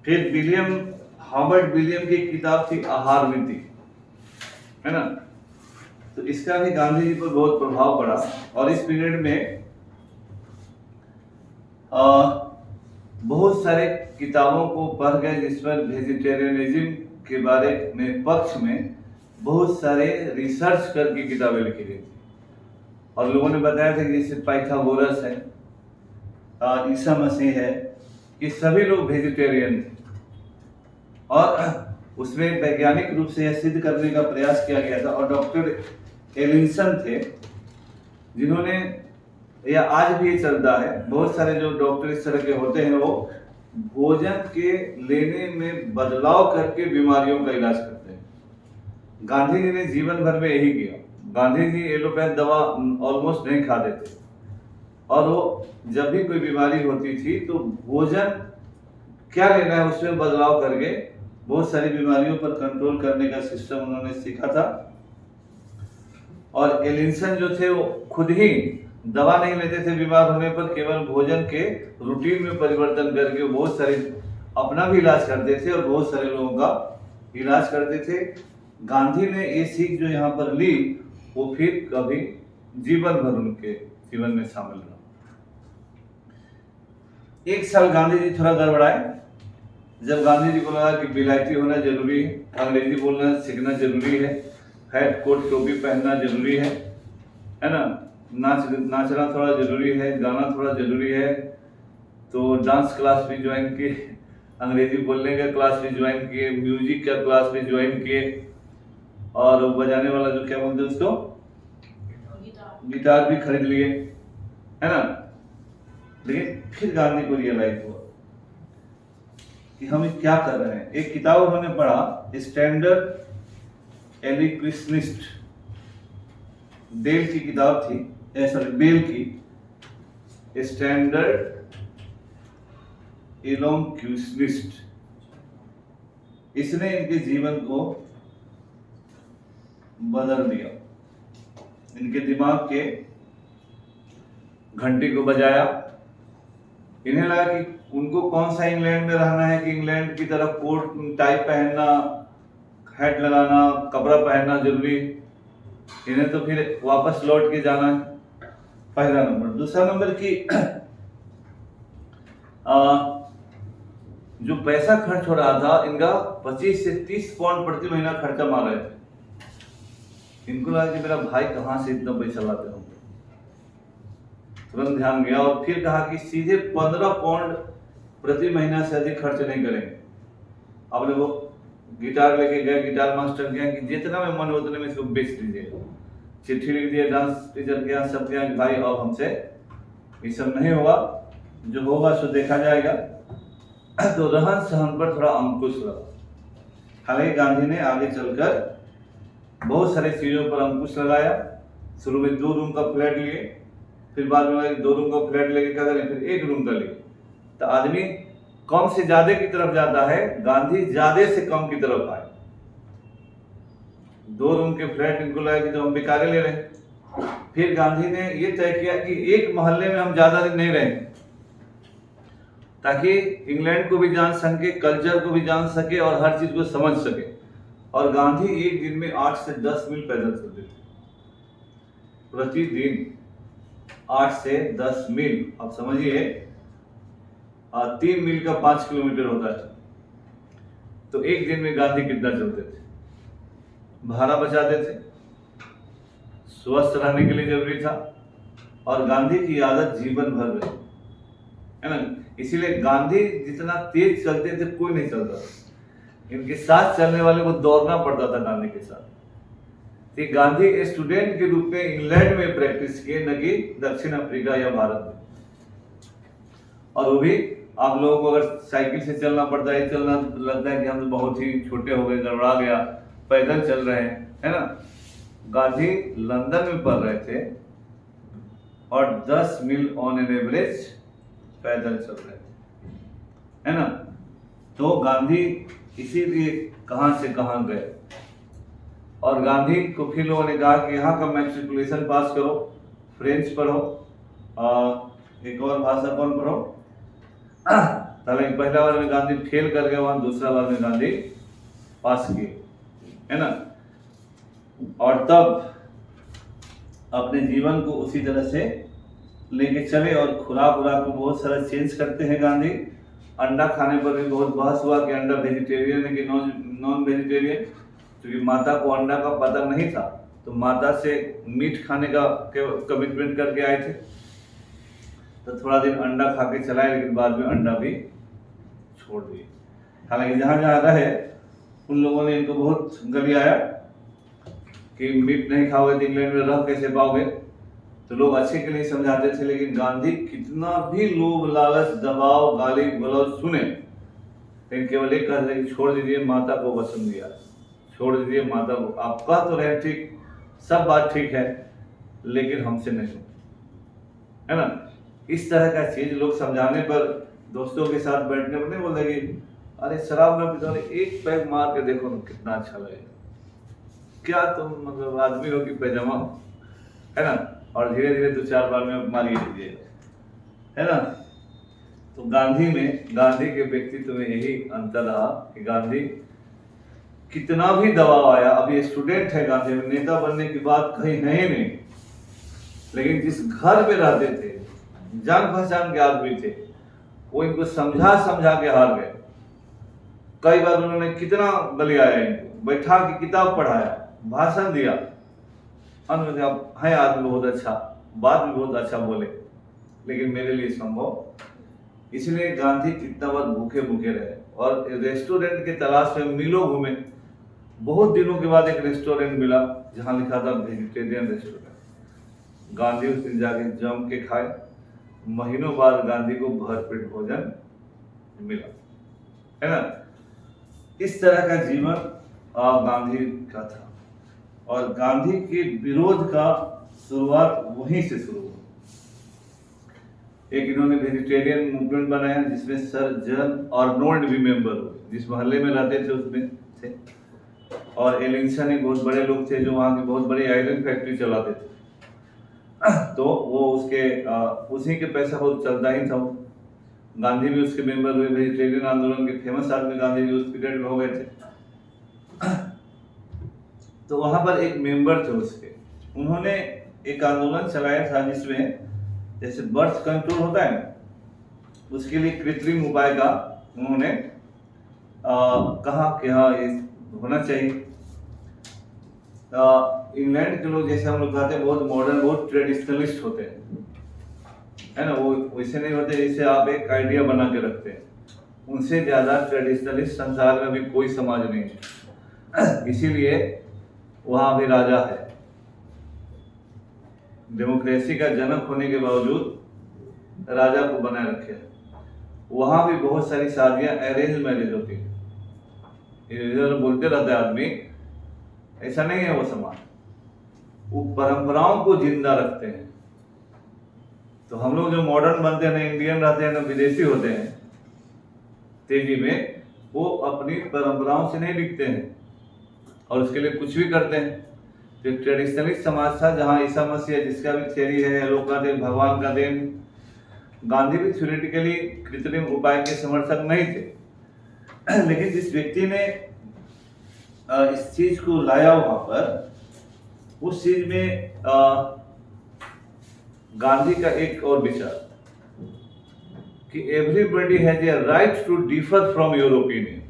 फिर William Hobart William की किताब थी आहार नीति, है ना। तो इसका भी गांधी जी पर बहुत प्रभाव पड़ा और इस पीरियड में बहुत सारे किताबों को पढ़ गए जिस पर वेजिटेरियनिज्म के बारे में पक्ष में बहुत सारे रिसर्च करके किताबें लिखी गई थी। और लोगों ने बताया था कि जैसे पाइथागोरस है, ईसा मसीह है, ये सभी लोग वेजिटेरियन थे और उसमें वैज्ञानिक रूप से यह सिद्ध करने का प्रयास किया गया था। और डॉक्टर एलिंसन थे जिन्होंने, या आज भी ये चलता है, बहुत सारे जो डॉक्टर इस तरह के होते हैं वो भोजन के लेने में बदलाव करके बीमारियों का इलाज करते हैं। गांधी जी ने जीवन भर में यही किया। गांधी जी एलोपैथ दवा ऑलमोस्ट नहीं खाते थे और वो जब भी कोई बीमारी होती थी तो भोजन क्या लेना है उसमें बदलाव करके बहुत सारी बीमारियों पर कंट्रोल करने का सिस्टम उन्होंने सीखा था। और एलिंसन जो थे वो खुद ही दवा नहीं लेते थे बीमार होने पर, केवल भोजन के रूटीन में परिवर्तन करके बहुत सारे अपना भी इलाज करते थे और बहुत सारे लोगों का इलाज करते थे। गांधी ने ये सीख जो यहाँ पर ली वो फिर कभी जीवन भर उनके जीवन में शामिल रहा। एक साल गांधी जी थोड़ा गड़बड़ाए जब गांधी जी को लगा कि विलायती होना जरूरी है, अंग्रेजी बोलना सीखना जरूरी है, हैट कोट टोपी पहनना जरूरी है ना, नाचना थोड़ा जरूरी है, गाना थोड़ा जरूरी है। तो डांस क्लास भी ज्वाइन किए, अंग्रेजी बोलने का क्लास भी ज्वाइन किए, म्यूजिक का क्लास भी ज्वाइन किए और बजाने वाला जो क्या बोलते हैं उसको, गिटार भी खरीद लिए, है ना। लेकिन फिर गांधी को रियलाइज हुआ कि हम क्या कर रहे हैं। एक किताब उन्होंने पढ़ा, स्टैंडर्ड एलिक्विस्निस्ट, डेल की किताब थी, सॉरी बेल की, स्टैंडर्ड एलोक्विस्निस्ट। इसने इनके जीवन को बदल दिया, इनके दिमाग के घंटी को बजाया। इन्हें लगा कि उनको कौन सा इंग्लैंड में रहना है कि इंग्लैंड की तरफ कोट टाई पहनना, हैट लगाना, कपड़ा पहनना जरूरी, इन्हें तो फिर वापस लौट के जाना है। पहला नंबर। दूसरा नंबर की जो पैसा खर्च हो रहा था, इनका 25 से 30 पाउंड प्रति महीना खर्चा मार रहे थे। इनको लगा कि मेरा भाई कहां से इतना पैसा लाते होंगे। तुरंत ध्यान गया और फिर कहा कि सीधे 15 पाउंड प्रति महीना से अधिक खर्च नहीं करेंगे। अब वो गिटार लेके गए, गिटार मास्टर गया कि जितना में मन उतने में इसको बेच दीजिए। चिट्ठी लिख दिया डांस टीचर के यहाँ, सब के भाई अब हमसे ये सब नहीं होगा, जो होगा सो देखा जाएगा। तो रहन सहन पर थोड़ा अंकुश लगा। हालांकि गांधी ने आगे चलकर बहुत सारे चीजों पर अंकुश लगाया। शुरू में 2 रूम का फ्लैट लिए, फिर बाद में 2 रूम का फ्लैट लेके क्या करें, फिर 1 रूम का लिए। तो आदमी कम से ज्यादा की तरफ जाता है, गांधी ज्यादा से कम की तरफ आए। 2 रूम के फ्लैट इनको लगा कि तो हम बेकारे ले रहे हैं। फिर गांधी ने ये तय किया कि एक मोहल्ले में हम ज्यादा दिन नहीं रहेंगे, ताकि इंग्लैंड को भी जान सके, कल्चर को भी जान सके और हर चीज को समझ सके। और गांधी एक दिन में 8 से 10 मील पैदल चलते थे प्रतिदिन। 8 से 10 मील, आप समझिए 3 मील का 5 किलोमीटर होता है। तो एक दिन में गांधी कितना चलते थे। भाड़ा बचाते थे, स्वस्थ रहने के लिए जरूरी था और गांधी की आदत जीवन भर रही, है ना। इसीलिए गांधी जितना तेज चलते थे कोई नहीं चलता था। इनके साथ चलने वाले को दौड़ना पड़ता था गांधी के साथ। तो गांधी स्टूडेंट के रूप में इंग्लैंड में प्रैक्टिस किए, न कि दक्षिण अफ्रीका या भारत में। और वो भी आप लोगों को अगर साइकिल से चलना पड़ता है, चलना लगता है कि हम तो बहुत ही छोटे हो गए, गड़बड़ा गया, पैदल चल रहे हैं, है ना। गांधी लंदन में पढ़ रहे थे और 10 मील ऑन एन एवरेज पैदल चल रहे थे, है ना। तो गांधी इसीलिए कहां से कहां गए। और गांधी को फिर लोगों ने कहा कि यहाँ का मैट्रिकुलेशन पास करो, फ्रेंच पढ़ो, एक और भाषा कौन पढ़ो, हालांकि पहला बार में गांधी फेल कर गए, वहां दूसरा बार में गांधी पास किए, है ना। और तब अपने जीवन को उसी तरह से लेके चले और खुराक उराक को बहुत सारा चेंज करते हैं गांधी। अंडा खाने पर भी बहुत बहस हुआ कि अंडा वेजिटेरियन है कि नॉन वेजिटेरियन, क्योंकि माता को अंडा का पता नहीं था, तो माता से मीट खाने का कमिटमेंट करके आए थे। तो थोड़ा दिन अंडा खा के चलाए, लेकिन बाद में अंडा भी छोड़ दिए। हालांकि जहाँ जहाँ रहे उन लोगों ने इनको बहुत गलियाया कि मीट नहीं खाओगे तो इंग्लैंड में रह कैसे पाओगे। तो लोग अच्छे के लिए समझाते थे, लेकिन गांधी कितना भी लोभ लालच दबाव गाली गलौज सुने, लेकिन केवल एक कहते कि छोड़ दीजिए, माता को वचन दिया, छोड़ दीजिए माता को। आप कह तो रहे ठीक, सब बात ठीक है, लेकिन हमसे नहीं, है ना। इस तरह का चीज लोग समझाने पर दोस्तों के साथ बैठने पर नहीं बोलते कि अरे शराब न पीते, एक पैग मार के देखो ना कितना अच्छा लगेगा, क्या तुम मतलब आदमी हो कि पैजामा हो, है ना। और धीरे धीरे 2-4 बार में मारिए लीजिए, है ना। तो गांधी के व्यक्तित्व में यही अंतर रहा कि गांधी कितना भी दबाव आया, अभी स्टूडेंट है गांधी में, नेता बनने की बात कहीं है ही नहीं, लेकिन जिस घर में रहते थे जान पहचान के आदमी थे, वो इनको समझा के हार गए। कई बार उन्होंने कितना गलियाया, इनको बैठा के किताब पढ़ाया, भाषण दिया, अंत में है आदमी बहुत अच्छा, बात भी बहुत अच्छा बोले, लेकिन मेरे लिए संभव। इसलिए गांधी कितना बार भूखे भूखे रहे और रेस्टोरेंट की तलाश में मीलों घूमे। बहुत दिनों के बाद एक रेस्टोरेंट मिला जहां लिखा था वेजिटेरियन रेस्टोरेंट। गांधी उस दिन जाके जम के खाए, महीनों बाद गांधी को भरपेट भोजन मिला, है ना। इस तरह का जीवन गांधी का था, और गांधी के विरोध का शुरुआत वहीं से शुरू हुआ। एक इन्होंने वेजिटेरियन मूवमेंट बनाया जिसमें सर जॉन आर्नोल्ड भी मेंबर हुए, जिस मोहल्ले में रहते थे उसमें थे। और एलिंसन एक बहुत बड़े लोग थे जो वहाँ की बहुत बड़ी आयरन फैक्ट्री चलाते थे, तो वो उसके उसी के पैसा बहुत चलता ही था। गांधी भी उसके मेंबर हुए, वेजिटेरियन आंदोलन के फेमस आदमी गांधी भी उस पीरियड में हो गए थे। तो वहां पर एक मेंबर थे उसके, उन्होंने एक आंदोलन चलाया था जिसमें जैसे बर्थ कंट्रोल होता है ना, उसके लिए कृत्रिम उपाय का उन्होंने कहा कि हाँ ये होना चाहिए। इंग्लैंड के लोग जैसे हम लोग कहते हैं बहुत मॉडर्न, बहुत ट्रेडिशनलिस्ट होते हैं, है ना। वो वैसे नहीं होते जैसे आप एक आइडिया बना के रखते हैं, उनसे ज्यादा ट्रेडिशनलिस्ट संसार में भी कोई समाज नहीं है। इसीलिए वहां भी राजा है। डेमोक्रेसी का जनक होने के बावजूद राजा को बनाए रखे है। वहां भी बहुत सारी शादियां अरेंज मैरिज होती है। इधर बोलते रहते हैं आदमी, ऐसा नहीं है वो समाज, वो परंपराओं को जिंदा रखते हैं। तो हम लोग जो मॉडर्न बनते हैं ना, इंडियन रहते हैं ना विदेशी होते हैं तेजी में, वो अपनी परंपराओं से नहीं दिखते हैं और उसके लिए कुछ भी करते हैं। तो ट्रेडिशनलिस्ट समाज था जहां ईसा मसीह जिसका भी थ्योरी है लोक का देन भगवान का देन। गांधी भी थ्योरेटिकली कृत्रिम उपाय के समर्थक नहीं थे, लेकिन जिस व्यक्ति ने इस चीज को लाया वहां पर, उस चीज में गांधी का एक और विचार कि everybody has a right to differ from your opinion,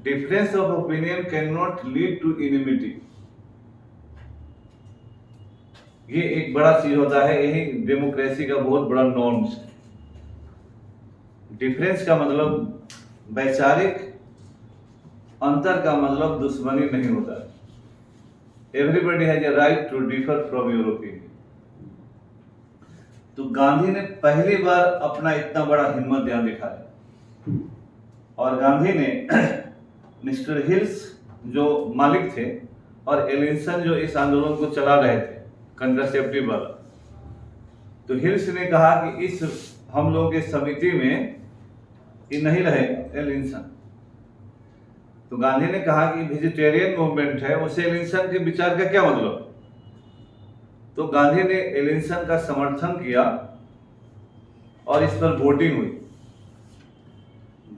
difference of opinion can not lead to enmity. ये एक बड़ा चीज होता है, यही डेमोक्रेसी का बहुत बड़ा नॉर्म्स है। डिफरेंस का मतलब वैचारिक अंतर का मतलब दुश्मनी नहीं होता। Everybody has a right to differ from your opinion. तो गांधी ने पहली बार अपना इतना बड़ा हिम्मत यहां दिखाया, और गांधी ने मिस्टर हिल्स जो मालिक थे और एलिंसन जो इस आंदोलन को चला रहे थे कंट्रासेप्टिव वाला, तो हिल्स ने कहा कि इस हम लोगों के समिति में ये नहीं रहेगा एलिंसन। तो गांधी ने कहा कि वेजिटेरियन मूवमेंट है, उसे एलिंसन के विचार का क्या मतलब। तो गांधी ने एलिंसन का समर्थन किया और इस पर वोटिंग हुई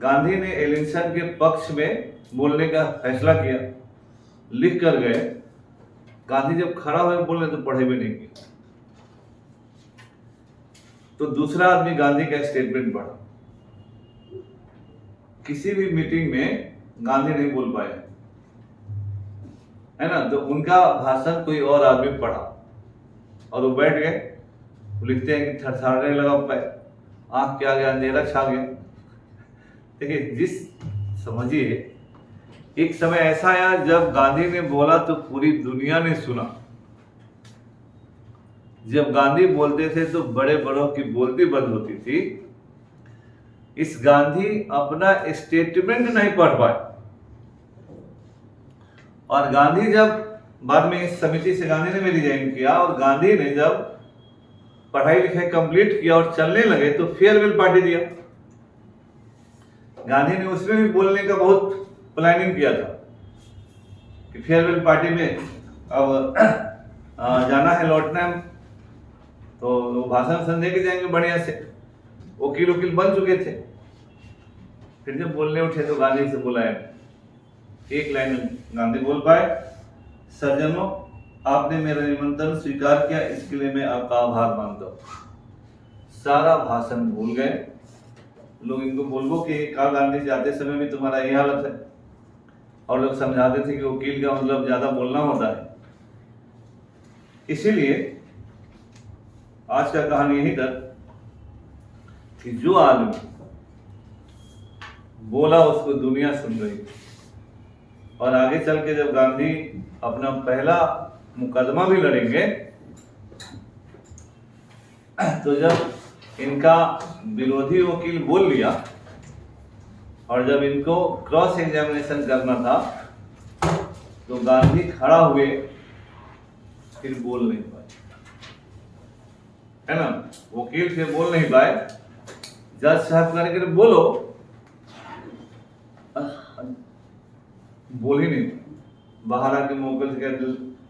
गांधी ने एलिंसन के पक्ष में बोलने का फैसला किया, लिख कर गए। गांधी जब खड़ा हुए बोले तो पढ़े भी नहीं किया। तो दूसरा आदमी गांधी का स्टेटमेंट पढ़ा। किसी भी मीटिंग में गांधी नहीं बोल पाए, है ना। तो उनका भाषण कोई और आदमी पढ़ा और वो बैठ गए। वो लिखते हैं कि थरथराने लगा पैर, आंख के आगे अंधेरा छा गया। देखिए, समझिए, एक समय ऐसा आया जब गांधी ने बोला तो पूरी दुनिया ने सुना। जब गांधी बोलते थे तो बड़े बड़ों की बोलती बंद होती थी। इस गांधी अपना स्टेटमेंट नहीं पढ़ पाए, और गांधी जब बाद में इस समिति से गांधी ने भी रिजाइन किया, और गांधी ने जब पढ़ाई लिखाई कंप्लीट किया और चलने लगे तो फेयरवेल पार्टी दिया। गांधी ने उसमें भी बोलने का बहुत प्लानिंग किया था कि फेयरवेल पार्टी में अब जाना है, लौटना है, तो वो भाषण दे के जाएंगे बढ़िया से। वकील बन चुके थे। फिर जब बोलने उठे तो गांधी से बुलाया, एक लाइन गांधी बोल पाए, सज्जनों, आपने मेरा निमंत्रण स्वीकार किया, इसके लिए मैं आपका आभार मानता हूँ। सारा भाषण भूल गए। लोग इनको बोलबो कि कहा गांधी जाते समय भी तुम्हारा यही हालत है, और लोग समझाते थे कि वकील का मतलब ज्यादा बोलना होता है। इसीलिए आज का कहानी यही था कि जो आदमी बोला उसको दुनिया सुन रही। और आगे चल के जब गांधी अपना पहला मुकदमा भी लड़ेंगे, तो जब इनका विरोधी वकील बोल लिया और जब इनको क्रॉस एग्जामिनेशन करना था, तो गांधी खड़ा हुए, फिर बोल नहीं पाए, है ना। वकील से बोल नहीं पाए। जज साहब करके बोलो, बोल ही नहीं। बाहर आके मोकल से कहते,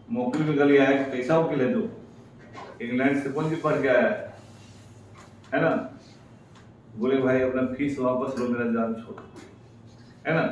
मोकल भी गली आया, कैसा वकील है तू, इंग्लैंड से कौन सी पढ़ के आया है ना। बोले भाई अपना फीस वापस लो, मेरा जान छोड़ो, है ना।